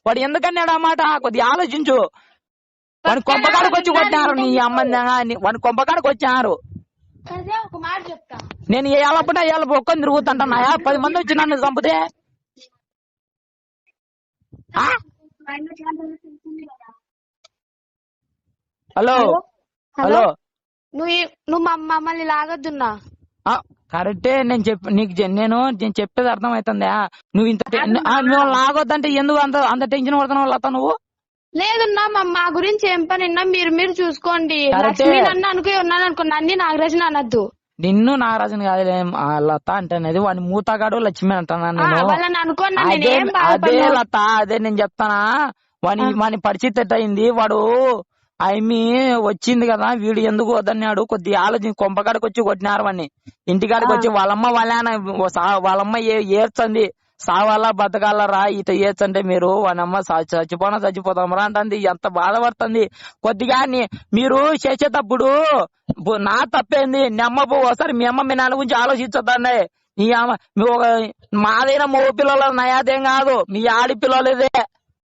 వాడు ఎందుకన్నాడు ఆ మాట కొద్దిగా ఆలోచించు. వాని కొంపకాడికి వచ్చి కొట్టినారు నీ అమ్మ, వాని కొంపకాడికి వచ్చారు. ఒక మాట చెప్తా, నేను ఏళ్ళపట ఏళ్ళ ఒక్కని తిరుగుతుంటున్నాయా? 10 మంది వచ్చి నన్ను చంపితే హలో హలో నువ్వు మమ్మల్ని లాగొద్దున్నా. కరెక్టే. నేను చెప్పేది అర్థమవుతుందా? నువ్వు ఇంత నువ్వు లాగొద్దంటే ఎందుకు అంత టెన్షన్ పడుతున్నావు లత? నువ్వు లేదున్నా మా గురించి ఏం పని మీరు చూసుకోండి. లక్ష్మి నన్ను ఉన్నాను అనుకో, నన్ను నాగరాజుని అనద్దు. నిన్ను నాగరాజుని కాదు లత అంటే అనేది వాడిని మూతగాడు లక్ష్మి అంటున్నాను నేను. అదే లత, అదే నేను చెప్తానా. వాని పరిస్థితి ఎట్టయింది? వాడు ఆయమి వచ్చింది కదా, వీడు ఎందుకు వద్దన్నాడు. కొద్దిగా ఆలోచించి కొంపకాడికి వచ్చి కొట్టినారు వాడిని. ఇంటికాడికి వచ్చి వాళ్ళమ్మ ఏడ్చంది, సావాలా బతకాలరా ఇట ఏడ్చంటే మీరు వానమ్మ చచ్చిపోతాం రా అంటుంది. ఎంత బాధపడుతుంది. కొద్దిగా మీరు చేసేటప్పుడు నా తప్పేంది? ఒకసారి మీ అమ్మ మీ నాన్న గురించి ఆలోచించొద్దండి. నీ అమ్మ మాదైనా మగ పిల్లల నయాదేం కాదు, మీ ఆడి పిల్లలదే.